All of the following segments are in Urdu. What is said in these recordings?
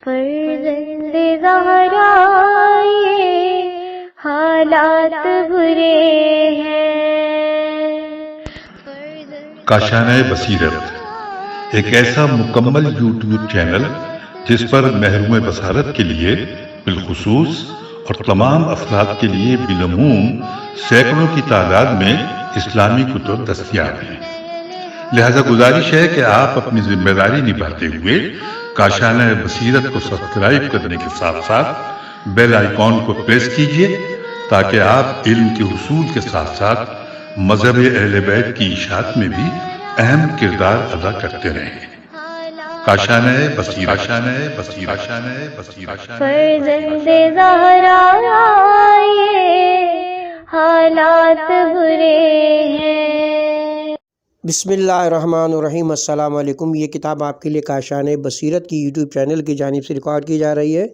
فرزند زہرا یہ حالات برے ہیں۔ کاشانۂ بصیرت ایک ایسا مکمل یوٹیوب چینل جس پر محروم بصارت کے لیے بالخصوص اور تمام افراد کے لیے بالعموم سینکڑوں کی تعداد میں اسلامی کتب دستیاب ہیں۔ لہذا گزارش ہے کہ آپ اپنی ذمہ داری نبھاتے ہوئے کاشانۂ بصیرت کو سبسکرائب کرنے کے ساتھ ساتھ بیل آئیکن کو پریس کیجیے تاکہ آپ علم کے حصول کے ساتھ ساتھ مذہب اہل بیت کی اشاعت میں بھی اہم کردار ادا کرتے رہیں۔ کاشانۂ بصیرت، کاشانۂ بصیرت، کاشانۂ بصیرت۔ فرزند زہرا یہ حالات برے ہیں۔ بسم اللہ الرحمن الرحیم۔ السلام علیکم۔ یہ کتاب آپ کے لیے کاشانۂ بصیرت کی یوٹیوب چینل کی جانب سے ریکارڈ کی جا رہی ہے۔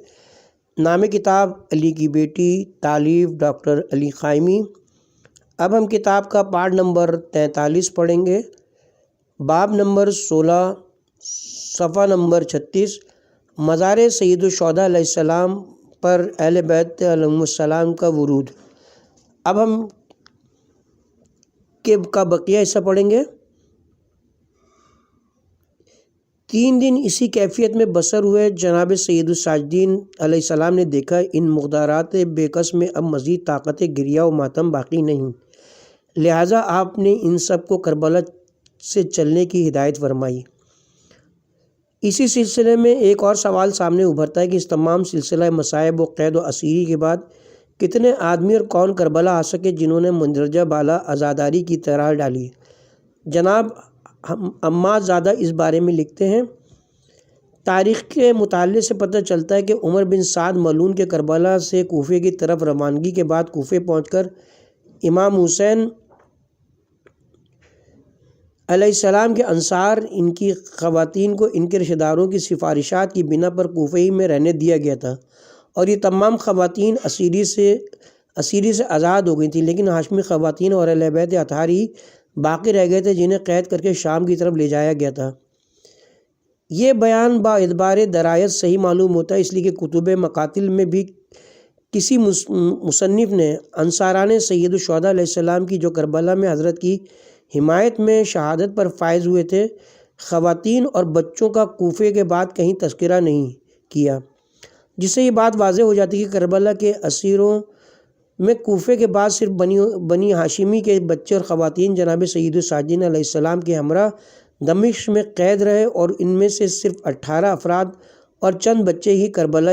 نام کتاب علی کی بیٹی، تالیف ڈاکٹر علی قائمی۔ اب ہم کتاب کا پارٹ نمبر 43 پڑھیں گے، باب نمبر 16، صفحہ نمبر 36، مزار سید الشہداء علیہ السلام پر اہل بیت علیہم السلام کا ورود۔ اب ہم کا بقیہ حصہ پڑھیں گے۔ 3 دن اسی کیفیت میں بسر ہوئے۔ جناب سید الساجدین علیہ السلام نے دیکھا ان مقدرات بے کس میں اب مزید طاقت گریہ و ماتم باقی نہیں، لہٰذا آپ نے ان سب کو کربلا سے چلنے کی ہدایت فرمائی۔ اسی سلسلے میں ایک اور سوال سامنے ابھرتا ہے کہ اس تمام سلسلہ مصائب و قید و اسیری کے بعد کتنے آدمی اور کون کربلا آ سکے جنہوں نے مندرجہ بالا عزاداری کی طرح ڈالی؟ جناب عماد زادہ اس بارے میں لکھتے ہیں، تاریخ کے مطالعے سے پتہ چلتا ہے کہ عمر بن سعد ملعون کے کربلا سے کوفے کی طرف روانگی کے بعد کوفے پہنچ کر امام حسین علیہ السلام کے انصار ان کی خواتین کو ان کے رشتہ داروں کی سفارشات کی بنا پر کوفے ہی میں رہنے دیا گیا تھا، اور یہ تمام خواتین اسیری سے آزاد ہو گئی تھیں، لیکن ہاشمی خواتین اور اہل بیت اطہار ہی باقی رہ گئے تھے جنہیں قید کر کے شام کی طرف لے جایا گیا تھا۔ یہ بیان با اعتبار درایت صحیح معلوم ہوتا ہے، اس لیے کہ کتب مقاتل میں بھی کسی مصنف نے انصاران سید الشہداء علیہ السلام کی جو کربلا میں حضرت کی حمایت میں شہادت پر فائز ہوئے تھے، خواتین اور بچوں کا کوفے کے بعد کہیں تذکرہ نہیں کیا، جس سے یہ بات واضح ہو جاتی ہے کہ کربلا کے اسیروں میں کوفے کے بعد صرف بنی ہاشمی کے بچے اور خواتین جناب سید الساجدین علیہ السلام کے ہمراہ دمشق میں قید رہے، اور ان میں سے صرف 18 افراد اور چند بچے ہی کربلا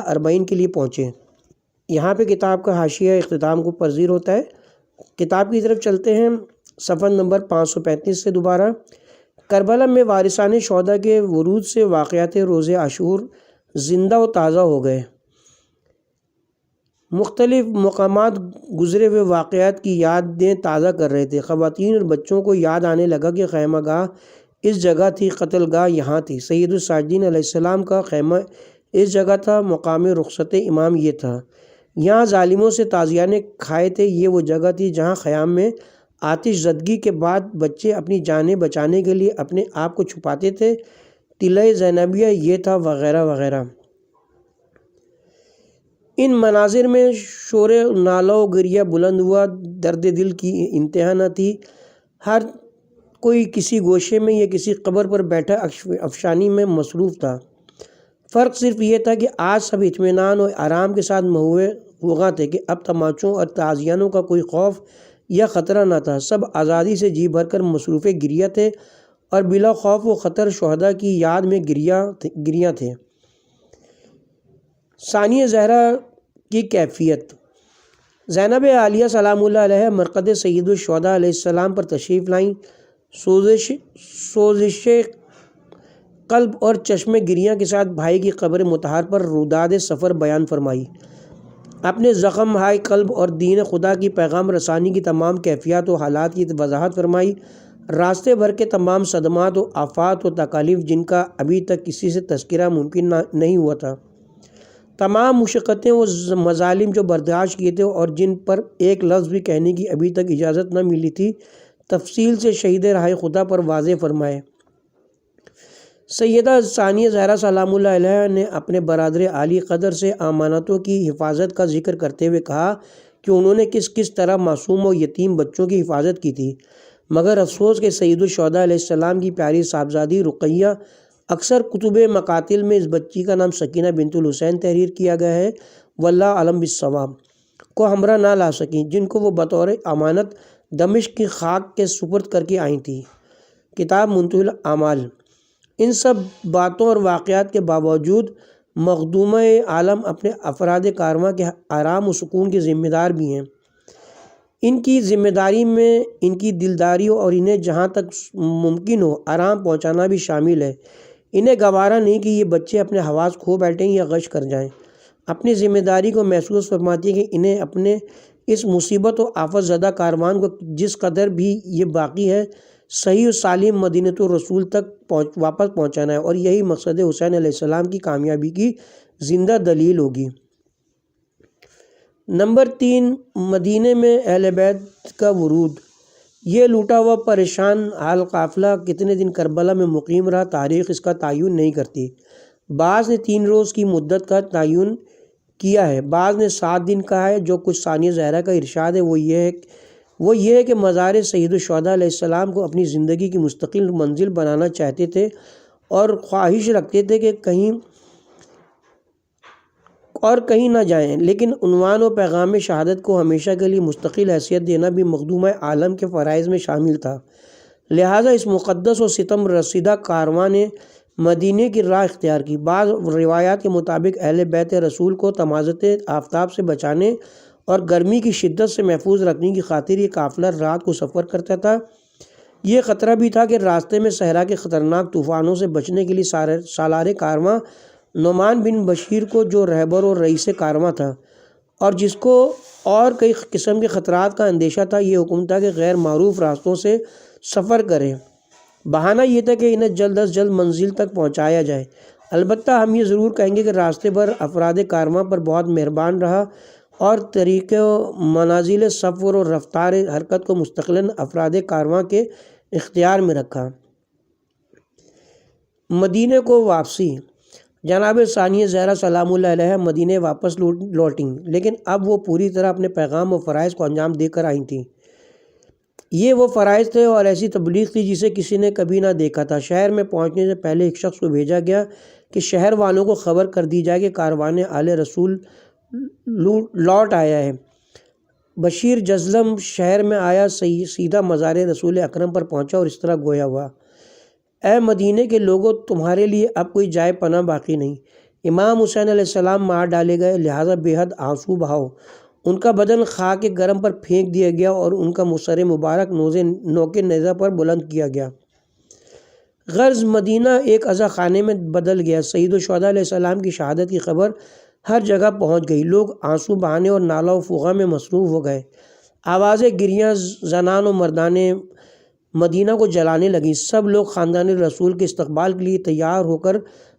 40 کے لیے پہنچے۔ یہاں پہ کتاب کا حاشیہ اختتام کو پذیر ہوتا ہے۔ کتاب کی طرف چلتے ہیں، صفحہ نمبر 535 سے دوبارہ۔ کربلا میں وارثان شہداء کے ورود سے واقعات روز عاشور زندہ و تازہ ہو گئے۔ مختلف مقامات گزرے ہوئے واقعات کی یادیں تازہ کر رہے تھے۔ خواتین اور بچوں کو یاد آنے لگا کہ خیمہ گاہ اس جگہ تھی، قتل گاہ یہاں تھی، سید الساجدین علیہ السلام کا خیمہ اس جگہ تھا، مقام رخصت امام یہ تھا، یہاں ظالموں سے تازیانے کھائے تھے، یہ وہ جگہ تھی جہاں خیام میں آتش زدگی کے بعد بچے اپنی جانیں بچانے کے لیے اپنے آپ کو چھپاتے تھے، ٹلہ زینبیہ یہ تھا، وغیرہ وغیرہ۔ ان مناظر میں شور نالہ و گریہ بلند ہوا، درد دل کی انتہا نہ تھی، ہر کوئی کسی گوشے میں یا کسی قبر پر بیٹھا افشانی میں مصروف تھا۔ فرق صرف یہ تھا کہ آج سب اطمینان اور آرام کے ساتھ مہوے خواں تھے کہ اب تماچوں اور تعزیانوں کا کوئی خوف یا خطرہ نہ تھا، سب آزادی سے جی بھر کر مصروف گریہ تھے اور بلا خوف و خطر شہداء کی یاد میں گریاں تھے۔ ثانیہ زہرا کی کیفیت۔ زینب عالیہ سلام اللہ علیہ مرقد سید الشہداء علیہ السلام پر تشریف لائیں، سوزش قلب اور چشم گریاں کے ساتھ بھائی کی قبر مطہر پر روداد سفر بیان فرمائی، اپنے زخم ہائے قلب اور دین خدا کی پیغام رسانی کی تمام کیفیات و حالات کی وضاحت فرمائی، راستے بھر کے تمام صدمات و آفات و تکالیف جن کا ابھی تک کسی سے تذکرہ ممکن نہیں ہوا تھا، تمام مشقتیں و مظالم جو برداشت کیے تھے اور جن پر ایک لفظ بھی کہنے کی ابھی تک اجازت نہ ملی تھی، تفصیل سے شہید راہ خدا پر واضح فرمائے۔ سیدہ ثانیہ زہرا سلام اللہ علیہ نے اپنے برادر عالی قدر سے امانتوں کی حفاظت کا ذکر کرتے ہوئے کہا کہ انہوں نے کس طرح معصوم و یتیم بچوں کی حفاظت کی تھی، مگر افسوس کہ سید الشہداء علیہ السلام کی پیاری صاحبزادی رقیہ، اکثر کتب مقاتل میں اس بچی کا نام سکینہ بنت الحسین تحریر کیا گیا ہے، واللہ علم بالصواب، کو ہمراہ نہ لا سکیں، جن کو وہ بطور امانت دمشق کی خاک کے سپرد کر کے آئی تھیں۔ کتاب منتهى الاعمال۔ ان سب باتوں اور واقعات کے باوجود مخدومہ عالم اپنے افراد کارواں کے آرام و سکون کے ذمہ دار بھی ہیں۔ ان کی ذمہ داری میں ان کی دلداری اور انہیں جہاں تک ممکن ہو آرام پہنچانا بھی شامل ہے۔ انہیں گوارا نہیں کہ یہ بچے اپنے حواس کھو بیٹھیں یا غش کر جائیں۔ اپنی ذمہ داری کو محسوس فرماتی ہے کہ انہیں اپنے اس مصیبت و آفت زدہ کاروان کو جس قدر بھی یہ باقی ہے صحیح و سالم مدینۃ الرسول تک واپس پہنچانا ہے، اور یہی مقصد حسین علیہ السلام کی کامیابی کی زندہ دلیل ہوگی۔ نمبر 3، مدینے میں اہل بیت کا ورود۔ یہ لوٹا ہوا پریشان حال قافلہ کتنے دن کربلا میں مقیم رہا، تاریخ اس کا تعین نہیں کرتی۔ بعض نے 3 روز کی مدت کا تعین کیا ہے، بعض نے 7 دن کہا ہے۔ جو کچھ ثانیہ زہرا کا ارشاد ہے وہ یہ ہے کہ مزار سید الشہداء علیہ السلام کو اپنی زندگی کی مستقل منزل بنانا چاہتے تھے اور خواہش رکھتے تھے کہ کہیں نہ جائیں، لیکن عنوان و پیغام شہادت کو ہمیشہ کے لیے مستقل حیثیت دینا بھی مخدومہ عالم کے فرائض میں شامل تھا۔ لہٰذا اس مقدس و ستم رسیدہ کارواں نے مدینے کی راہ اختیار کی۔ بعض روایات کے مطابق اہل بیت رسول کو تمازت آفتاب سے بچانے اور گرمی کی شدت سے محفوظ رکھنے کی خاطر یہ قافلہ رات کو سفر کرتا تھا۔ یہ خطرہ بھی تھا کہ راستے میں صحرا کے خطرناک طوفانوں سے بچنے کے لیے سالار کارواں نعمان بن بشیر کو، جو رہبر اور رئیس کارواں تھا اور جس کو اور کئی قسم کے خطرات کا اندیشہ تھا، یہ حکم تھا کہ غیر معروف راستوں سے سفر کریں۔ بہانہ یہ تھا کہ انہیں جلد از جلد منزل تک پہنچایا جائے۔ البتہ ہم یہ ضرور کہیں گے کہ راستے پر افراد کارواں پر بہت مہربان رہا اور طریقے و منازل سفر اور رفتار حرکت کو مستقلاً افراد کارواں کے اختیار میں رکھا۔ مدینے کو واپسی۔ جناب ثانیہ زہرا سلام اللہ علیہ مدینے واپس لوٹیں، لیکن اب وہ پوری طرح اپنے پیغام و فرائض کو انجام دے کر آئی تھیں۔ یہ وہ فرائض تھے اور ایسی تبلیغ تھی جسے کسی نے کبھی نہ دیکھا تھا۔ شہر میں پہنچنے سے پہلے ایک شخص کو بھیجا گیا کہ شہر والوں کو خبر کر دی جائے کہ کاروان آل رسول لوٹ آیا ہے۔ بشیر جزلم شہر میں آیا، سیدھا مزار رسول اکرم پر پہنچا اور اس طرح گویا ہوا: اے مدینے کے لوگوں، تمہارے لیے اب کوئی جائے پناہ باقی نہیں۔ امام حسین علیہ السلام مار ڈالے گئے، لہٰذا بے حد آنسو بہاؤ۔ ان کا بدن خاک گرم پر پھینک دیا گیا اور ان کا سر مبارک نوک نیزہ پر بلند کیا گیا۔ غرض مدینہ ایک عزا خانے میں بدل گیا۔ سید الشہداء علیہ السلام کی شہادت کی خبر ہر جگہ پہنچ گئی۔ لوگ آنسو بہانے اور نالہ و فغاں میں مصروف ہو گئے۔ آوازیں گریاں زنان و مردانے مدینہ کو جلانے لگیں۔ سب لوگ خاندان رسول کے استقبال کے لیے تیار ہو کر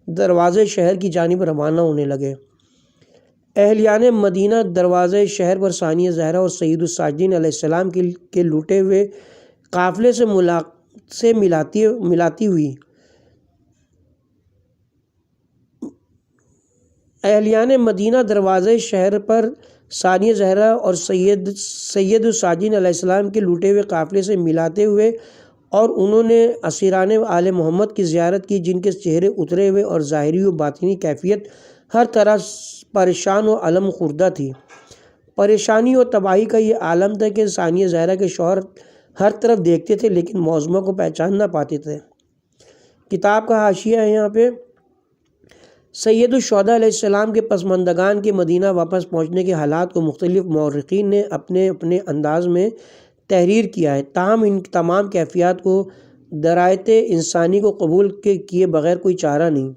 دروازے شہر کی جانب روانہ ہونے لگے۔ اہلیان مدینہ دروازے شہر پر ثانیہ زہرا اور سید الساجدین علیہ السلام کے لوٹے ہوئے قافلے سے ملاتی ہوئی اہلیان مدینہ دروازے شہر پر ثانیہ زہرا اور سید الساجدین علیہ السلام کے لوٹے ہوئے قافلے سے ملاتے ہوئے، اور انہوں نے اسیران آل محمد کی زیارت کی، جن کے چہرے اترے ہوئے اور ظاہری و باطنی کیفیت ہر طرح پریشان و علم خوردہ تھی۔ پریشانی اور تباہی کا یہ عالم تھا کہ ثانیہ زہرا کے شوہر ہر طرف دیکھتے تھے لیکن معظمہ کو پہچان نہ پاتے تھے۔ کتاب کا حاشیہ ہے یہاں پہ۔ سید الشہداء علیہ السلام کے پسماندگان کے مدینہ واپس پہنچنے کے حالات کو مختلف مورخین نے اپنے انداز میں تحریر کیا ہے، تاہم ان تمام کیفیات کو درایت انسانی کو قبول کیے بغیر کوئی چارہ نہیں۔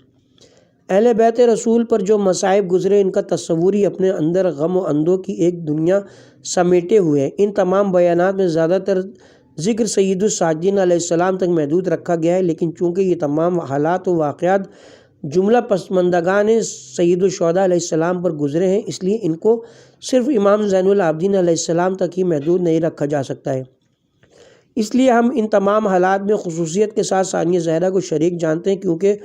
اہل بیت رسول پر جو مصائب گزرے، ان کا تصور ہی اپنے اندر غم و اندو کی ایک دنیا سمیٹے ہوئے ہے۔ ان تمام بیانات میں زیادہ تر ذکر سید الساجدین علیہ السلام تک محدود رکھا گیا ہے، لیکن چونکہ یہ تمام حالات و واقعات جملہ پسماندگان سید الشہداء علیہ السلام پر گزرے ہیں، اس لیے ان کو صرف امام زین العابدین علیہ السلام تک ہی محدود نہیں رکھا جا سکتا ہے۔ اس لیے ہم ان تمام حالات میں خصوصیت کے ساتھ ثانیہ زہرا کو شریک جانتے ہیں، کیونکہ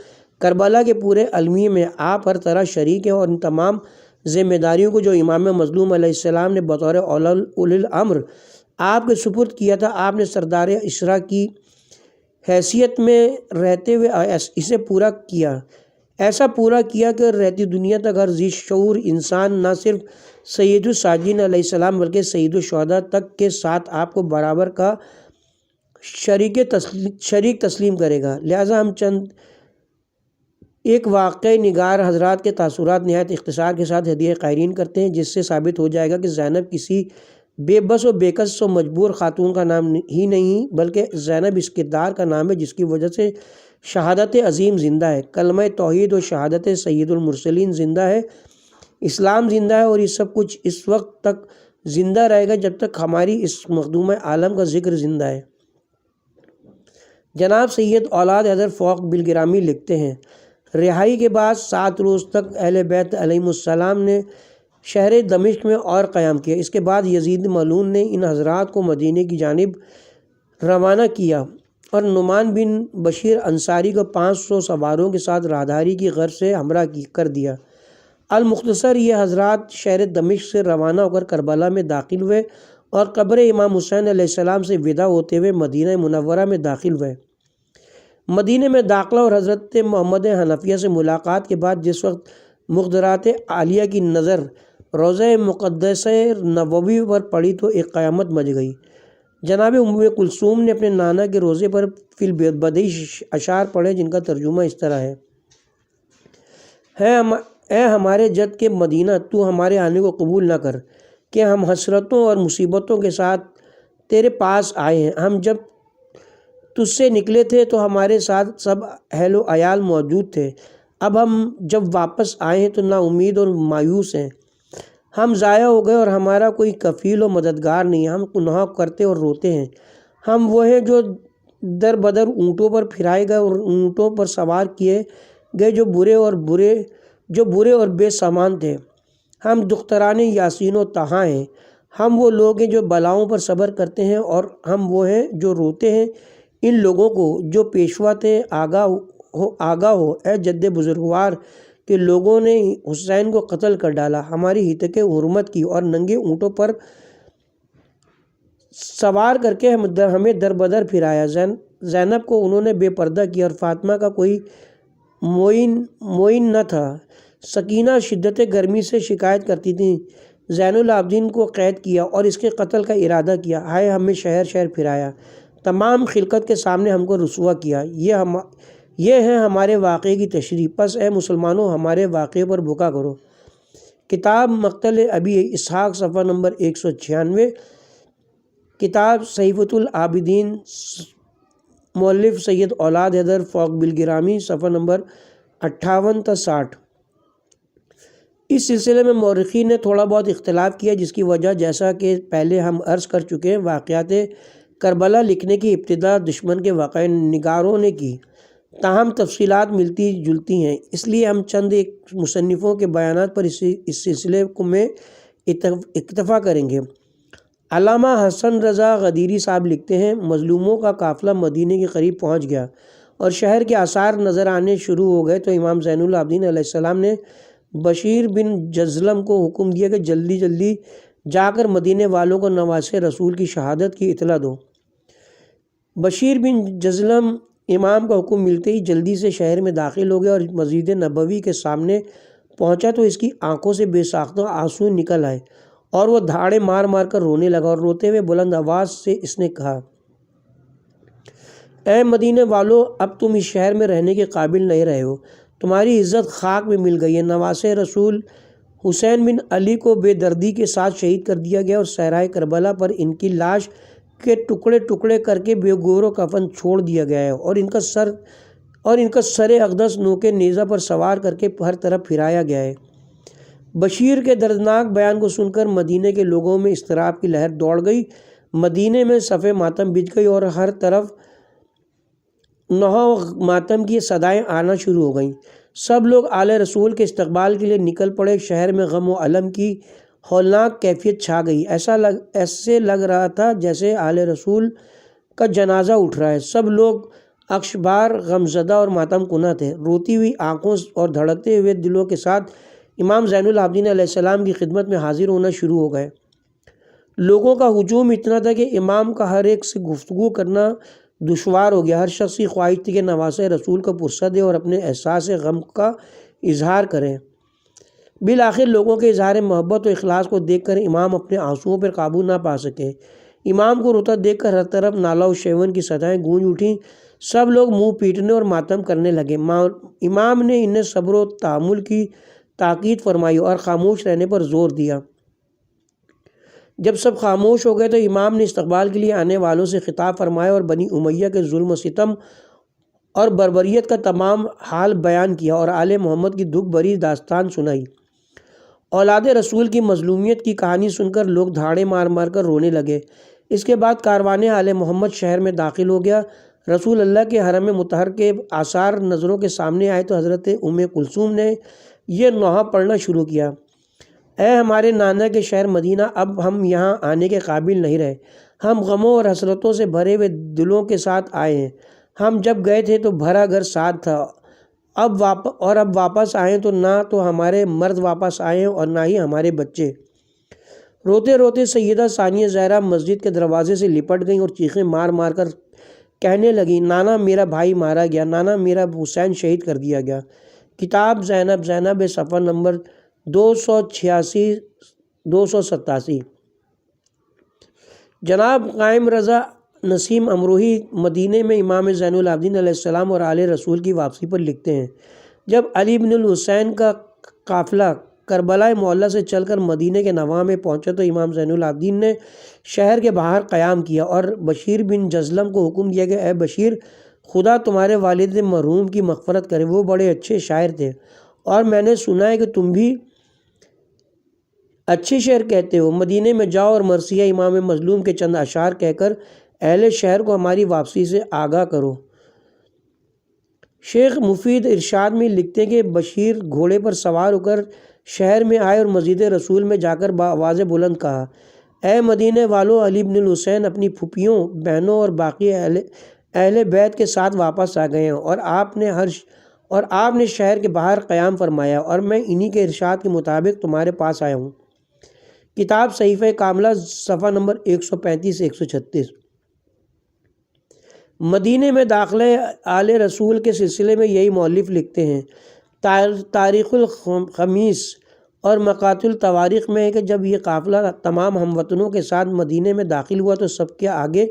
کربلا کے پورے المیہ میں آپ ہر طرح شریک ہیں، اور ان تمام ذمہ داریوں کو جو امام مظلوم علیہ السلام نے بطور اولی الامر آپ کے سپرد کیا تھا، آپ نے سردار اسرا کی حیثیت میں رہتے ہوئے اسے پورا کیا، ایسا پورا کیا کہ رہتی دنیا تک ہر ذی شعور انسان نہ صرف سید الساجدین علیہ السلام بلکہ سید الشہداء تک کے ساتھ آپ کو برابر کا شریک تسلیم کرے گا۔ لہٰذا ہم چند ایک واقعہ نگار حضرات کے تاثرات نہایت اختصار کے ساتھ ہدیہ قائرین کرتے ہیں، جس سے ثابت ہو جائے گا کہ زینب کسی بے بس و بے کس و مجبور خاتون کا نام ہی نہیں، بلکہ زینب اس کردار کا نام ہے جس کی وجہ سے شہادت عظیم زندہ ہے، کلمہ توحید و شہادت سید المرسلین زندہ ہے، اسلام زندہ ہے، اور یہ سب کچھ اس وقت تک زندہ رہے گا جب تک ہماری اس مخدوم عالم کا ذکر زندہ ہے۔ جناب سید اولاد حیدر فوق بالگرامی لکھتے ہیں، رہائی کے بعد 7 روز تک اہل بیت علیہم السلام نے شہر دمشق میں اور قیام کیا۔ اس کے بعد یزید ملعون نے ان حضرات کو مدینے کی جانب روانہ کیا اور نعمان بن بشیر انصاری کو 500 سواروں کے ساتھ راہداری کی غرض سے ہمراہ کر دیا۔ المختصر یہ حضرات شہر دمشق سے روانہ ہو کر کربلا میں داخل ہوئے اور قبر امام حسین علیہ السلام سے ودا ہوتے ہوئے مدینہ منورہ میں داخل ہوئے۔ مدینہ میں داخلہ اور حضرت محمد حنفیہ سے ملاقات کے بعد جس وقت مقدرات عالیہ کی نظر روضہ مقدسہ نبوی پر پڑی تو ایک قیامت مچ گئی۔ جناب ام کلثوم نے اپنے نانا کے روضے پر فی البدیع اشعار پڑھے جن کا ترجمہ اس طرح ہے: اے ہمارے جد کے مدینہ، تو ہمارے آنے کو قبول نہ کر کہ ہم حسرتوں اور مصیبتوں کے ساتھ تیرے پاس آئے ہیں۔ ہم جب تجھ سے نکلے تھے تو ہمارے ساتھ سب اہل و عیال موجود تھے، اب ہم جب واپس آئے ہیں تو نا امید اور مایوس ہیں۔ ہم ضائع ہو گئے اور ہمارا کوئی کفیل و مددگار نہیں، ہم گناہ کرتے اور روتے ہیں۔ ہم وہ ہیں جو در بدر اونٹوں پر پھرائے گئے اور اونٹوں پر سوار کیے گئے جو برے اور بے سامان تھے۔ ہم دختران یاسین و طہا ہیں، ہم وہ لوگ ہیں جو بلاؤں پر صبر کرتے ہیں، اور ہم وہ ہیں جو روتے ہیں ان لوگوں کو جو پیشوا تھے۔ آگاہ ہو اے جد بزرگوار کہ لوگوں نے حسین کو قتل کر ڈالا، ہماری ہتک حرمت کی اور ننگے اونٹوں پر سوار کر کے ہمیں در بدر پھرایا۔ زینب کو انہوں نے بے پردہ کیا اور فاطمہ کا کوئی معین نہ تھا۔ سکینہ شدت گرمی سے شکایت کرتی تھیں۔ زین العابدین کو قید کیا اور اس کے قتل کا ارادہ کیا۔ ہائے ہمیں شہر شہر پھرایا، تمام خلقت کے سامنے ہم کو رسوا کیا۔ یہ ہے ہمارے واقعے کی تشریح، پس اے مسلمانوں ہمارے واقعے پر بکا کرو۔ کتاب مقتل ابی اسحاق صفحہ نمبر 196، کتاب صحیفۃ العابدین مؤلف سید اولاد حیدر فوق بالگرامی صفحہ نمبر 58 تا 60۔ اس سلسلے میں مورخین نے تھوڑا بہت اختلاف کیا، جس کی وجہ جیسا کہ پہلے ہم عرض کر چکے ہیں واقعات کربلا لکھنے کی ابتدا دشمن کے واقعہ نگاروں نے کی، تاہم تفصیلات ملتی جلتی ہیں، اس لیے ہم چند ایک مصنفوں کے بیانات پر اس سلسلے میں اکتفا کریں گے۔ علامہ حسن رضا غدیری صاحب لکھتے ہیں، مظلوموں کا قافلہ مدینے کے قریب پہنچ گیا اور شہر کے آثار نظر آنے شروع ہو گئے تو امام زین العابدین علیہ السلام نے بشیر بن جزلم کو حکم دیا کہ جلدی جلدی جا کر مدینے والوں کو نواسے رسول کی شہادت کی اطلاع دو۔ بشیر بن جزلم امام کا حکم ملتے ہی جلدی سے شہر میں داخل ہو گیا اور مسجد نبوی کے سامنے پہنچا تو اس کی آنکھوں سے بے ساختہ آنسو نکل آئے اور وہ دھاڑے مار مار کر رونے لگا، اور روتے ہوئے بلند آواز سے اس نے کہا: اے مدینے والو، اب تم اس شہر میں رہنے کے قابل نہیں رہے ہو، تمہاری عزت خاک میں مل گئی ہے۔ نواسے رسول حسین بن علی کو بے دردی کے ساتھ شہید کر دیا گیا اور صحرائے کربلا پر ان کی لاش کے ٹکڑے ٹکڑے کر کے بے گور و کفن چھوڑ دیا گیا ہے اور ان کا سر اقدس نوکے نیزہ پر سوار کر کے ہر طرف پھرایا گیا ہے۔ بشیر کے دردناک بیان کو سن کر مدینے کے لوگوں میں اضطراب کی لہر دوڑ گئی، مدینے میں صف ماتم بچھ گئی اور ہر طرف نوحہ و ماتم کی صدائیں آنا شروع ہو گئیں۔ سب لوگ آل رسول کے استقبال کے لیے نکل پڑے۔ شہر میں غم و الم کی ہولناک کیفیت چھا گئی، ایسے لگ رہا تھا جیسے آل رسول کا جنازہ اٹھ رہا ہے۔ سب لوگ اکشبار، غمزدہ اور ماتم کنہ تھے۔ روتی ہوئی آنکھوں اور دھڑکتے ہوئے دلوں کے ساتھ امام زین العابدین علیہ السلام کی خدمت میں حاضر ہونا شروع ہو گئے۔ لوگوں کا ہجوم اتنا تھا کہ امام کا ہر ایک سے گفتگو کرنا دشوار ہو گیا۔ ہر شخص کی خواہش تھی کہ نواسۂ رسول کو پرسہ دے اور اپنے احساس غم کا اظہار کریں۔ بالآخر لوگوں کے اظہار محبت و اخلاص کو دیکھ کر امام اپنے آنسوؤں پر قابو نہ پا سکے۔ امام کو روتا دیکھ کر ہر طرف نالہ و شیون کی صدائیں گونج اٹھیں۔ سب لوگ منہ پیٹنے اور ماتم کرنے لگے۔ امام نے انہیں صبر و تحمل کی تاکید فرمائی اور خاموش رہنے پر زور دیا۔ جب سب خاموش ہو گئے تو امام نے استقبال کے لیے آنے والوں سے خطاب فرمایا اور بنی امیہ کے ظلم و ستم اور بربریت کا تمام حال بیان کیا اور آل محمد کی دکھ بھری داستان سنائی۔ اولاد رسول کی مظلومیت کی کہانی سن کر لوگ دھاڑے مار مار کر رونے لگے۔ اس کے بعد کاروان آل محمد شہر میں داخل ہو گیا۔ رسول اللہ کے حرم مطہر کے آثار نظروں کے سامنے آئے تو حضرت ام کلثوم نے یہ نوحہ پڑھنا شروع کیا: اے ہمارے نانا کے شہر مدینہ، اب ہم یہاں آنے کے قابل نہیں رہے۔ ہم غموں اور حسرتوں سے بھرے ہوئے دلوں کے ساتھ آئے ہیں۔ ہم جب گئے تھے تو بھرا گھر ساتھ تھا، اب واپس آئے تو نہ تو ہمارے مرد واپس آئے ہیں اور نہ ہی ہمارے بچے۔ روتے روتے سیدہ ثانیہ زہرا مسجد کے دروازے سے لپٹ گئیں اور چیخیں مار مار کر کہنے لگیں: نانا میرا بھائی مارا گیا، نانا میرا حسین شہید کر دیا گیا۔ کتاب زینب صفحہ نمبر 286-287۔ جناب قائم رضا نسیم امروہی مدینہ میں امام زین العابدین علیہ السلام اور آل رسول کی واپسی پر لکھتے ہیں: جب علی بن الحسین کا قافلہ کربلا معلیٰ سے چل کر مدینہ کے نواح میں پہنچا تو امام زین العابدین نے شہر کے باہر قیام کیا اور بشیر بن جزلم کو حکم دیا کہ اے بشیر، خدا تمہارے والد مرحوم کی مغفرت کرے، وہ بڑے اچھے شاعر تھے اور میں نے سنا ہے کہ تم بھی اچھے شعر کہتے ہو۔ مدینہ میں جاؤ اور مرثیہ امام مظلوم کے چند اشعار کہہ کر اہل شہر کو ہماری واپسی سے آگاہ کرو۔ شیخ مفید ارشاد میں لکھتے ہیں کہ بشیر گھوڑے پر سوار ہو کر شہر میں آئے اور مسجد رسول میں جا کر بآواز بلند کہا: اے مدینہ والو، علی بن الحسین اپنی پھوپھیوں، بہنوں اور باقی اہل بیت کے ساتھ واپس آ گئے ہیں اور آپ نے شہر کے باہر قیام فرمایا اور میں انہی کے ارشاد کے مطابق تمہارے پاس آیا ہوں۔ کتاب صحیفہ کاملہ صفحہ نمبر 135-136۔ مدینہ میں داخلہ آل رسول کے سلسلے میں یہی مؤلف لکھتے ہیں: تاریخ الخمیس اور مقاتل التواریخ میں ہے کہ جب یہ قافلہ تمام ہم وطنوں کے ساتھ مدینہ میں داخل ہوا تو سب کے آگے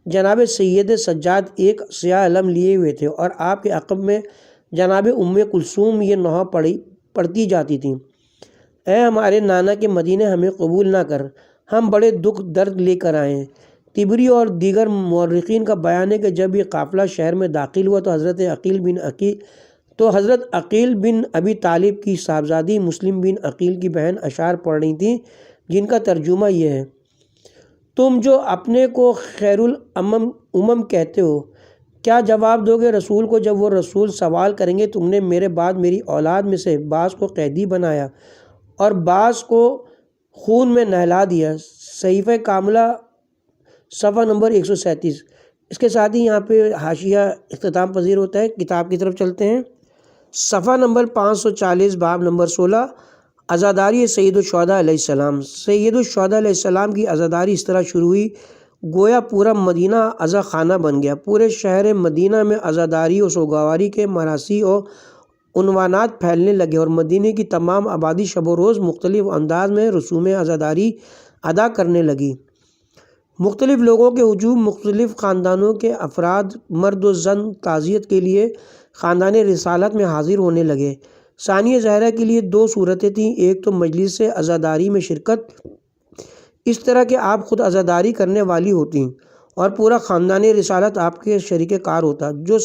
جناب سید سجاد ایک سیاہ علم لیے ہوئے تھے اور آپ کے عقب میں جناب ام کلثوم یہ نوحہ پڑھتی جاتی تھیں: اے ہمارے نانا کے مدینہ، ہمیں قبول نہ کر، ہم بڑے دکھ درد لے کر آئے ہیں۔ طبری اور دیگر مورخین کا بیان ہے کہ جب یہ قافلہ شہر میں داخل ہوا تو حضرت عقیل بن ابی طالب کی صاحبزادی مسلم بن عقیل کی بہن اشعار پڑھ رہی تھیں، جن کا ترجمہ یہ ہے: تم جو اپنے کو خیر الامم کہتے ہو، کیا جواب دو گے رسول کو جب وہ رسول سوال کریں گے تم نے میرے بعد میری اولاد میں سے بعض کو قیدی بنایا اور بعض کو خون میں نہلا دیا؟ صحیفہ کاملہ صفحہ نمبر 137۔ اس کے ساتھ ہی یہاں پہ حاشیہ اختتام پذیر ہوتا ہے۔ کتاب کی طرف چلتے ہیں۔ صفحہ نمبر 540، باب نمبر 16، عزاداری سید الشہداء علیہ السلام۔ سید الشہداء علیہ السلام کی عزاداری اس طرح شروع ہوئی گویا پورا مدینہ عزا خانہ بن گیا۔ پورے شہر مدینہ میں عزاداری و سوگواری کے مراثی اور عنوانات پھیلنے لگے اور مدینہ کی تمام آبادی شب و روز مختلف انداز میں رسوم عزاداری ادا کرنے لگی۔ مختلف لوگوں کے ہجوم، مختلف خاندانوں کے افراد مرد و زن تعزیت کے لیے خاندان رسالت میں حاضر ہونے لگے۔ ثانیہ زہرا کے لیے دو صورتیں تھیں: ایک تو مجلس عزاداری میں شرکت، اس طرح کہ آپ خود عزاداری کرنے والی ہوتیں اور پورا خاندان رسالت آپ کے شریک کار ہوتا، جو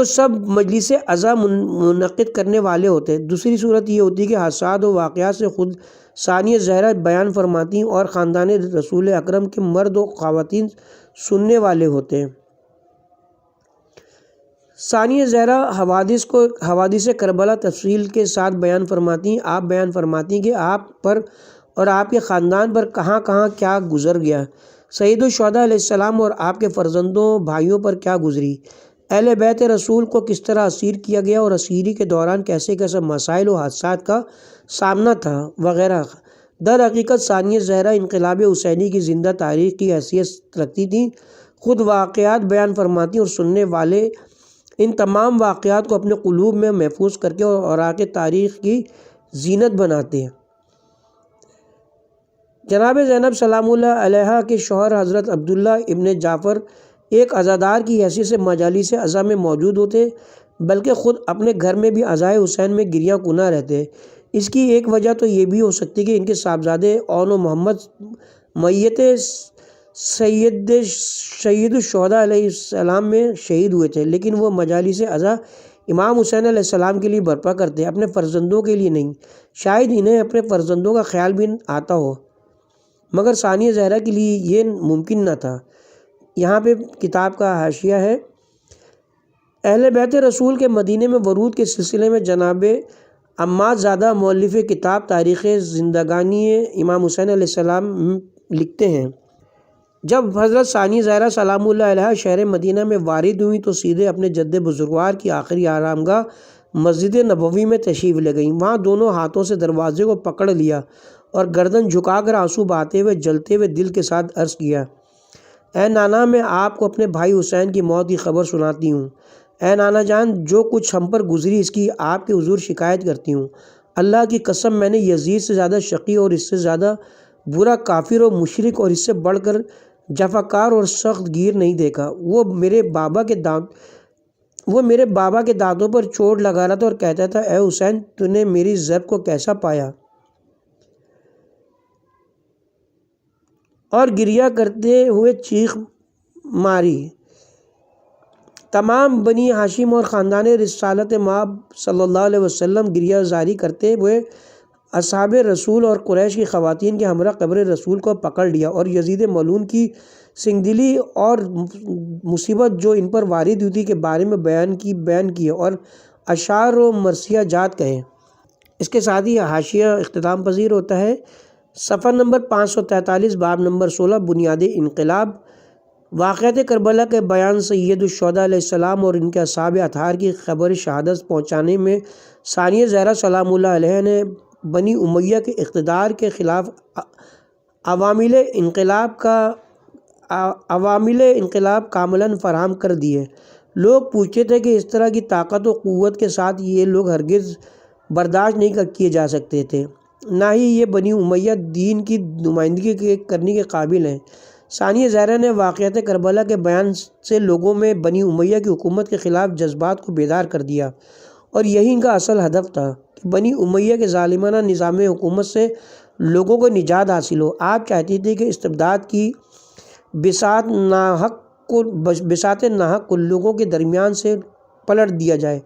سب مجلس عزا منعقد کرنے والے ہوتے۔ دوسری صورت یہ ہوتی کہ حادثات و واقعات سے خود ثانیہ زہرا بیان فرماتی اور خاندان رسول اکرم کے مرد و خواتین سننے والے ہوتے۔ ثانیہ زہرا حوادث کربلا تفصیل کے ساتھ بیان فرماتی۔ آپ بیان فرماتی کہ آپ پر اور آپ کے خاندان پر کہاں کہاں کیا گزر گیا۔ سید الشہداء علیہ السلام اور آپ کے فرزندوں بھائیوں پر کیا گزری، اہل بیت رسول کو کس طرح اسیر کیا گیا اور اسیری کے دوران کیسے کیسے مسائل و حادثات کا سامنا تھا وغیرہ۔ در حقیقت ثانیہ زہرا انقلاب حسینی کی زندہ تاریخ کی حیثیت رکھتی تھیں، خود واقعات بیان فرماتی اور سننے والے ان تمام واقعات کو اپنے قلوب میں محفوظ کر کے اور اوراق تاریخ کی زینت بناتے ہیں۔ جناب زینب سلام اللہ علیہا کے شوہر حضرت عبداللہ ابن جعفر ایک عزادار کی حیثیت سے مجالس عزا میں موجود ہوتے، بلکہ خود اپنے گھر میں بھی عزائے حسین میں گریاں کناں رہتے۔ اس کی ایک وجہ تو یہ بھی ہو سکتی کہ ان کے صاحبزادے اون و محمد میت سید الشہداء علیہ السلام میں شہید ہوئے تھے، لیکن وہ مجالس عزا امام حسین علیہ السلام کے لیے برپا کرتے، اپنے فرزندوں کے لیے نہیں۔ شاید انہیں اپنے فرزندوں کا خیال بھی آتا ہو، مگر ثانیہ زہرا کے لیے یہ ممکن نہ تھا۔ یہاں پہ کتاب کا حاشیہ ہے۔ اہل بیت رسول کے مدینے میں ورود کے سلسلے میں جناب عماد زادہ مؤلف کتاب تاریخ زندگانی امام حسین علیہ السلام لکھتے ہیں، جب حضرت ثانیہ زہرا سلام اللہ علیہا شہر مدینہ میں وارد ہوئیں تو سیدھے اپنے جد بزرگوار کی آخری آرامگاہ مسجد نبوی میں تشریف لے گئیں۔ وہاں دونوں ہاتھوں سے دروازے کو پکڑ لیا اور گردن جھکا کر آنسو بہاتے ہوئے جلتے ہوئے دل کے ساتھ عرض کیا، اے نانا، میں آپ کو اپنے بھائی حسین کی موت کی خبر سناتی ہوں۔ اے نانا جان، جو کچھ ہم پر گزری اس کی آپ کے حضور شکایت کرتی ہوں۔ اللہ کی قسم، میں نے یزید سے زیادہ شقی اور اس سے زیادہ برا کافر و مشرک اور اس سے بڑھ کر جفاکار اور سخت گیر نہیں دیکھا۔ وہ میرے بابا کے دانتوں پر چوٹ لگا رہا تھا اور کہتا تھا، اے حسین، تو نے میری ضرب کو کیسا پایا؟ اور گریہ کرتے ہوئے چیخ ماری۔ تمام بنی ہاشم اور خاندان رسالت مآب صلی اللہ علیہ وسلم گریہ زاری کرتے ہوئے اصحاب رسول اور قریش کی خواتین کے ہمراہ قبر رسول کو پکڑ لیا اور یزید ملعون کی سنگدلی اور مصیبت جو ان پر وارد ہوئی تھی کے بارے میں بیان کیے اور اشعار و مرثیہ جات کہے۔ اس کے ساتھ ہی حاشیہ اختتام پذیر ہوتا ہے۔ صفحہ نمبر 543، باب نمبر 16، بنیاد انقلاب۔ واقعات کربلا کے بیان سید الشہداء علیہ السلام اور ان کے اصحاب اطہار کی خبر شہادت پہنچانے میں ثانیہ زہرا سلام اللہ علیہ نے بنی امیہ کے اقتدار کے خلاف عوامل انقلاب کاملاً فراہم کر دیے۔ لوگ پوچھتے تھے کہ اس طرح کی طاقت و قوت کے ساتھ یہ لوگ ہرگز برداشت نہیں کیے جا سکتے تھے، نہ ہی یہ بنی امیہ دین کی نمائندگی کرنے کے قابل ہیں۔ ثانیہ زہرا نے واقعات کربلا کے بیان سے لوگوں میں بنی امیہ کی حکومت کے خلاف جذبات کو بیدار کر دیا، اور یہی ان کا اصل ہدف تھا کہ بنی امیہ کے ظالمانہ نظام حکومت سے لوگوں کو نجات حاصل ہو۔ آپ چاہتی تھی کہ استبداد کی بساط ناحق کو لوگوں کے درمیان سے پلٹ دیا جائے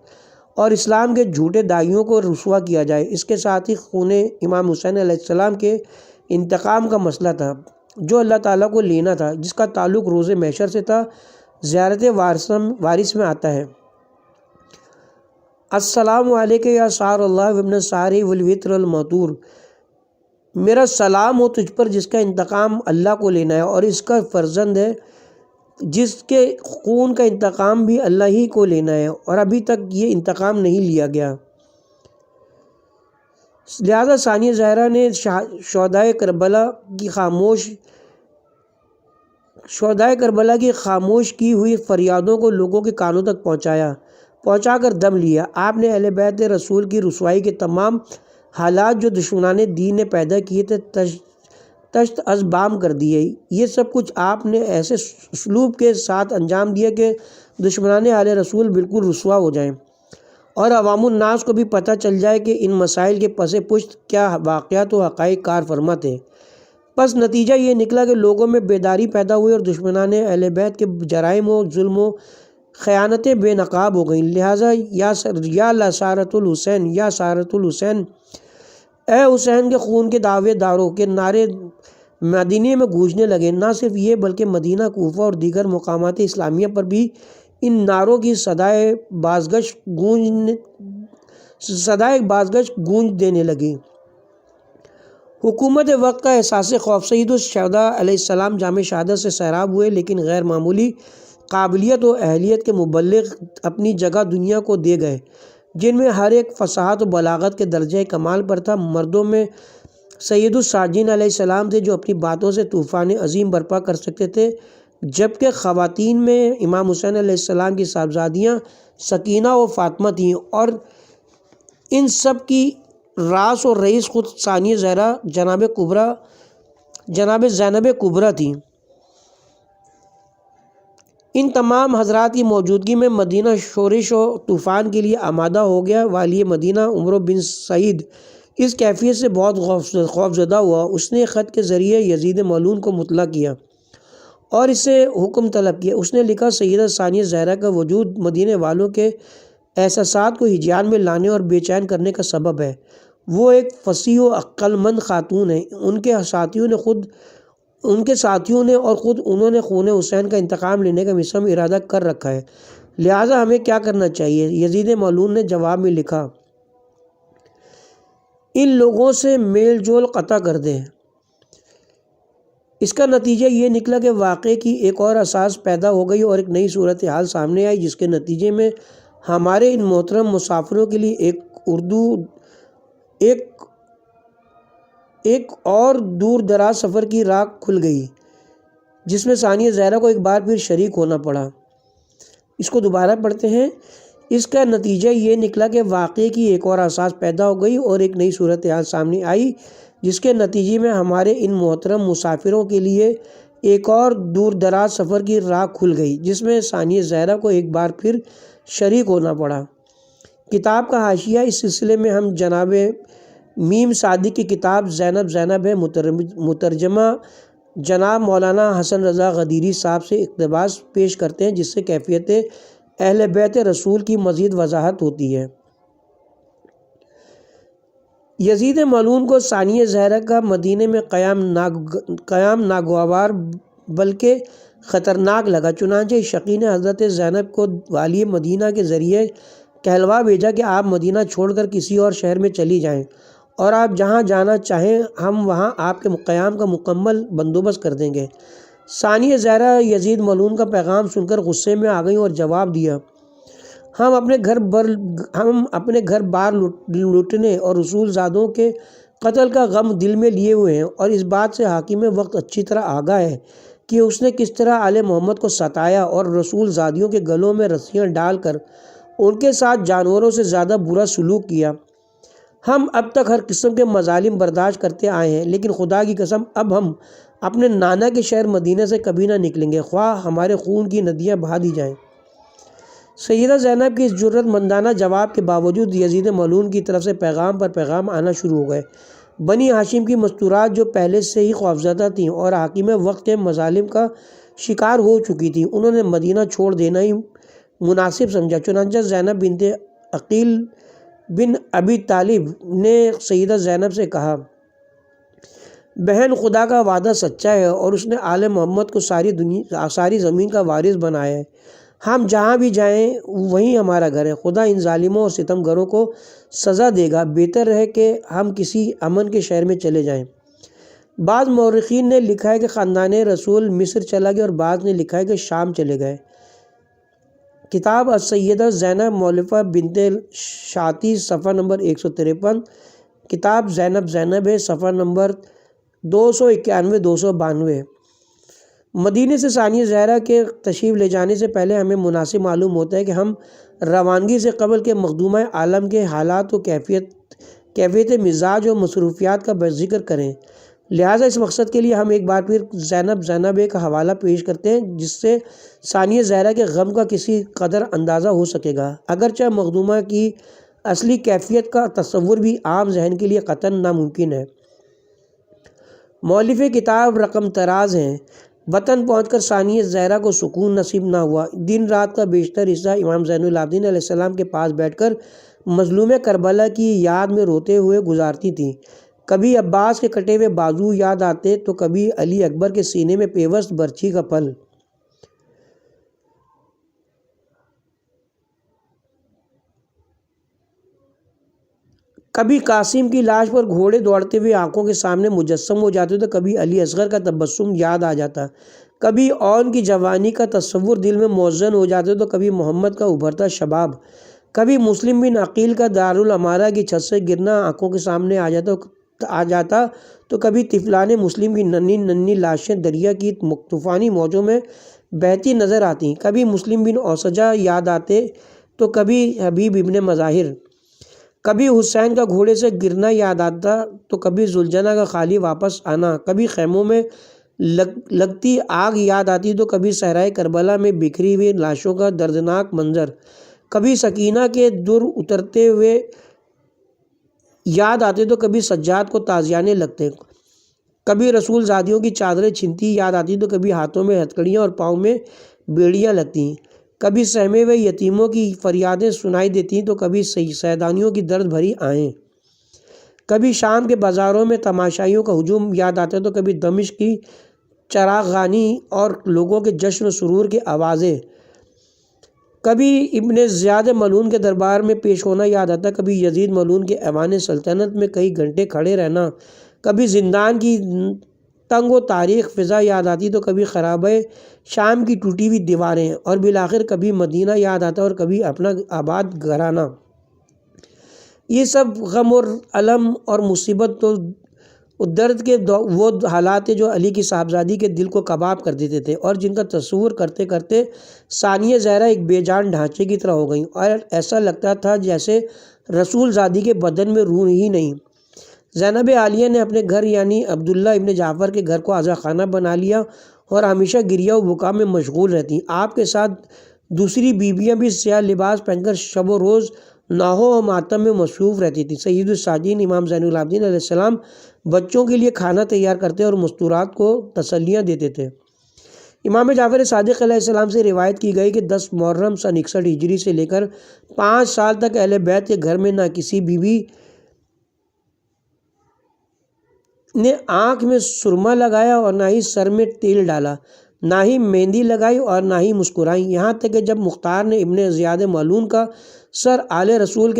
اور اسلام کے جھوٹے داعیوں کو رسوا کیا جائے۔ اس کے ساتھ ہی خون امام حسین علیہ السلام کے انتقام کا مسئلہ تھا جو اللہ تعالیٰ کو لینا تھا، جس کا تعلق روز محشر سے تھا۔ زیارت وارث میں آتا ہے، السلام علیکہ یا سار اللہ وابن ساری والوتر المعطور، میرا سلام ہو تجھ پر جس کا انتقام اللہ کو لینا ہے اور اس کا فرزند ہے جس کے خون کا انتقام بھی اللہ ہی کو لینا ہے اور ابھی تک یہ انتقام نہیں لیا گیا۔ لہذا ثانیہ زہرا نے شہدائے کربلا کی خاموش کی ہوئی فریادوں کو لوگوں کے کانوں تک پہنچا کر دم لیا۔ آپ نے اہل بیت رسول کی رسوائی کے تمام حالات جو دشمنان دین نے پیدا کیے تھے تشت از بام کر دیے۔ یہ سب کچھ آپ نے ایسے اسلوب کے ساتھ انجام دیا کہ دشمنان اہل رسول بالکل رسوا ہو جائیں اور عوام الناس کو بھی پتہ چل جائے کہ ان مسائل کے پس پشت کیا واقعات و حقائق کار فرما تھے۔ بس نتیجہ یہ نکلا کہ لوگوں میں بیداری پیدا ہوئی اور دشمنان اہل بیت کے جرائم و ظلم و خیانتیں بے نقاب ہو گئیں۔ لہٰذا یا لسارت الحسین، یا سارت الحسین، اے حسین کے خون کے دعوے داروں کے نعرے مدینے میں گونجنے لگے۔ نہ صرف یہ بلکہ مدینہ، کوفہ اور دیگر مقامات اسلامیہ پر بھی ان نعروں کی صدائے بازگشت گونج دینے لگی۔ حکومت وقت کا احساس خوف سید الشہداء علیہ السلام جامع شہادت سے سیراب ہوئے، لیکن غیر معمولی قابلیت و اہلیت کے مبلغ اپنی جگہ دنیا کو دے گئے، جن میں ہر ایک فصاحت و بلاغت کے درجہ کمال پر تھا۔ مردوں میں سید الساجین علیہ السلام تھے جو اپنی باتوں سے طوفان عظیم برپا کر سکتے تھے، جبکہ خواتین میں امام حسین علیہ السلام کی صاحبزادیاں سکینہ و فاطمہ تھیں، اور ان سب کی راس اور رئیس خود ثانیہ زہرا جناب زینب کبریٰ تھیں۔ ان تمام حضرات کی موجودگی میں مدینہ شورش و طوفان کے لیے آمادہ ہو گیا۔ والی مدینہ عمرو بن سعید اس کیفیت سے بہت خوفزدہ ہوا۔ اس نے خط کے ذریعے یزید ملعون کو مطلع کیا اور اس سے حکم طلب کیا۔ اس نے لکھا، سیدہ ثانیہ زہرا کا وجود مدینے والوں کے احساسات کو ہجیان میں لانے اور بے چین کرنے کا سبب ہے۔ وہ ایک فصیح و عقل مند خاتون ہیں۔ ان کے ساتھیوں نے اور خود انہوں نے خون حسین کا انتقام لینے کا مصمم ارادہ کر رکھا ہے، لہٰذا ہمیں کیا کرنا چاہیے؟ یزید ملعون نے جواب میں لکھا، ان لوگوں سے میل جول قطع کر دیں۔ اس کا نتیجہ یہ نکلا کہ واقعے کی ایک اور اساس پیدا ہو گئی اور ایک نئی صورتحال سامنے آئی، جس کے نتیجے میں ہمارے ان محترم مسافروں کے لیے ایک اور دور دراز سفر کی راہ کھل گئی، جس میں ثانیہ زہرا کو ایک بار پھر شریک ہونا پڑا۔ اس کو دوبارہ پڑھتے ہیں۔ اس کا نتیجہ یہ نکلا کہ واقعے کی ایک اور اساس پیدا ہو گئی اور ایک نئی صورتحال سامنے آئی، جس کے نتیجے میں ہمارے ان محترم مسافروں کے لیے ایک اور دور دراز سفر کی راہ کھل گئی، جس میں ثانیہ زہرا کو ایک بار پھر شریک ہونا پڑا۔ کتاب کا حاشیہ۔ اس سلسلے میں ہم جناب میم صادق کی کتاب زینب ہے مترجمہ جناب مولانا حسن رضا غدیری صاحب سے اقتباس پیش کرتے ہیں، جس سے کیفیت اہل بیت رسول کی مزید وضاحت ہوتی ہے۔ یزید ملعون کو ثانیہ زہرا کا مدینے میں قیام ناگوار بلکہ خطرناک لگا، چنانچہ شقین حضرت زینب کو والی مدینہ کے ذریعے کہلوا بھیجا کہ آپ مدینہ چھوڑ کر کسی اور شہر میں چلی جائیں اور آپ جہاں جانا چاہیں ہم وہاں آپ کے قیام کا مکمل بندوبست کر دیں گے۔ ثانیہ زہرا یزید ملعون کا پیغام سن کر غصے میں آ گئیں اور جواب دیا، ہم اپنے گھر بار لوٹنے اور رسول زادوں کے قتل کا غم دل میں لیے ہوئے ہیں، اور اس بات سے حاکم وقت اچھی طرح آگاہ ہے کہ اس نے کس طرح آل محمد کو ستایا اور رسول زادیوں کے گلوں میں رسیاں ڈال کر ان کے ساتھ جانوروں سے زیادہ برا سلوک کیا۔ ہم اب تک ہر قسم کے مظالم برداشت کرتے آئے ہیں، لیکن خدا کی قسم اب ہم اپنے نانا کے شہر مدینہ سے کبھی نہ نکلیں گے، خواہ ہمارے خون کی ندیاں بہا دی جائیں۔ سیدہ زینب کے اس جرأت مندانہ جواب کے باوجود یزید ملعون کی طرف سے پیغام پر پیغام آنا شروع ہو گئے۔ بنی ہاشم کی مستورات جو پہلے سے ہی خوفزدہ تھیں اور حاکم وقت کے مظالم کا شکار ہو چکی تھیں، انہوں نے مدینہ چھوڑ دینا ہی مناسب سمجھا۔ چنانچہ زینب بنت عقیل بن ابی طالب نے سیدہ زینب سے کہا، بہن، خدا کا وعدہ سچا ہے اور اس نے آل محمد کو ساری زمین کا وارث بنایا ہے۔ ہم جہاں بھی جائیں وہیں ہمارا گھر ہے۔ خدا ان ظالموں اور ستم گروں کو سزا دے گا، بہتر ہے کہ ہم کسی امن کے شہر میں چلے جائیں۔ بعض مورخین نے لکھا ہے کہ خاندان رسول مصر چلا گیا اور بعض نے لکھا ہے کہ شام چلے گئے۔ کتاب السیدہ زینب مولفہ بنت شاطی صفحہ نمبر 153، کتاب زینب ہے صفحہ نمبر 291-292۔ مدینے سے ثانیہ زہرا کے تشریف لے جانے سے پہلے ہمیں مناسب معلوم ہوتا ہے کہ ہم روانگی سے قبل کے مخدومہ عالم کے حالات و کیفیت مزاج و مصروفیات کا ذکر کریں، لہٰذا اس مقصد کے لیے ہم ایک بار پھر زینب کا حوالہ پیش کرتے ہیں، جس سے ثانیہ زہرا کے غم کا کسی قدر اندازہ ہو سکے گا، اگرچہ مخدومہ کی اصلی کیفیت کا تصور بھی عام ذہن کے لیے قطعاً ناممکن ہے۔ مؤلف کتاب رقم طراز ہیں۔ وطن پہنچ کر ثانیہ زہرا کو سکون نصیب نہ ہوا۔ دن رات کا بیشتر حصہ امام زین العابدین علیہ السلام کے پاس بیٹھ کر مظلوم کربلا کی یاد میں روتے ہوئے گزارتی تھیں۔ کبھی عباس کے کٹے ہوئے بازو یاد آتے تو کبھی علی اکبر کے سینے میں پیوست برچھی کا پھل۔ کبھی قاسم کی لاش پر گھوڑے دوڑتے ہوئے آنکھوں کے سامنے مجسم ہو جاتے تو کبھی علی اصغر کا تبسم یاد آ جاتا، کبھی اون کی جوانی کا تصور دل میں موزن ہو جاتا تو کبھی محمد کا ابھرتا شباب، کبھی مسلم بن عقیل کا دارالامارہ کی چھت سے گرنا آنکھوں کے سامنے آ جاتا تو کبھی طفلان مسلم کی ننھی ننھی لاشیں دریا کی طوفانی موجوں میں بہتی نظر آتی، کبھی مسلم بن اوسجہ یاد آتے تو کبھی حبیب ابن مظاہر، کبھی حسین کا گھوڑے سے گرنا یاد آتا تو کبھی ذوالجنہ کا خالی واپس آنا، کبھی خیموں میں لگتی آگ یاد آتی تو کبھی صحرائے کربلا میں بکھری ہوئی لاشوں کا دردناک منظر، کبھی سکینہ کے در اترتے ہوئے یاد آتے تو کبھی سجاد کو تازیانے لگتے، کبھی رسول زادیوں کی چادریں چھنتی یاد آتی تو کبھی ہاتھوں میں ہتھکڑیاں اور پاؤں میں بیڑیاں لگتی، کبھی سہمے ہوئے یتیموں کی فریادیں سنائی دیتی تو کبھی سیدانیوں کی درد بھری آہیں، کبھی شام کے بازاروں میں تماشائیوں کا ہجوم یاد آتا تو کبھی دمشق کی چراغانی اور لوگوں کے جشن و سرور کی آوازیں، کبھی ابن زیاد ملعون کے دربار میں پیش ہونا یاد آتا، کبھی یزید ملعون کے ایوان سلطنت میں کئی گھنٹے کھڑے رہنا، کبھی زندان کی تنگ و تاریخ فضا یاد آتی تو کبھی خرابہ شام کی ٹوٹی ہوئی دیواریں، اور بالآخر کبھی مدینہ یاد آتا اور کبھی اپنا آباد گھرانہ۔ یہ سب غم اور الم اور مصیبت تو درد کے وہ حالات جو علی کی صاحبزادی کے دل کو کباب کر دیتے تھے اور جن کا تصور کرتے کرتے ثانیہ زہرا ایک بے جان ڈھانچے کی طرح ہو گئیں اور ایسا لگتا تھا جیسے رسول زادی کے بدن میں روح ہی نہیں۔ زینب عالیہ نے اپنے گھر یعنی عبداللہ ابن جعفر کے گھر کو عزا خانہ بنا لیا اور ہمیشہ گریہ و بکا میں مشغول رہتی۔ آپ کے ساتھ دوسری بیویاں بھی سیاہ لباس پہن کر شب و روز ناحو و ماتم میں مصروف رہتی تھی۔ سید الساجین امام زین العابدین علیہ السلام بچوں کے لیے کھانا تیار کرتے اور مستورات کو تسلیاں دیتے تھے۔ امام جعفر صادق علیہ السلام سے روایت کی گئی کہ 10 محرم سن 61 ہجری سے لے کر 5 سال تک اہل بیت کے گھر میں نہ کسی بیوی نے آنکھ میں سرما لگایا اور نہ ہی سر میں تیل ڈالا، نہ ہی مہندی لگائی اور نہ ہی مسکرائیں، یہاں تک کہ جب مختار نے ابن زیاد ملعون کا سر آل رسول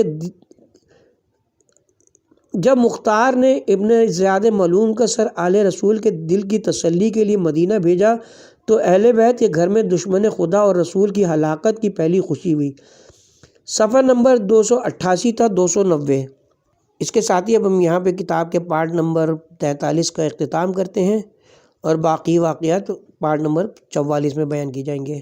کے دل کی تسلی کے لیے مدینہ بھیجا تو اہل بیت کے گھر میں دشمن خدا اور رسول کی ہلاکت کی پہلی خوشی ہوئی۔ صفحہ نمبر 288 تا 290۔ اس کے ساتھ ہی اب ہم یہاں پہ کتاب کے پارٹ نمبر 43 کا اختتام کرتے ہیں اور باقی واقعات پارٹ نمبر 44 میں بیان کی جائیں گے۔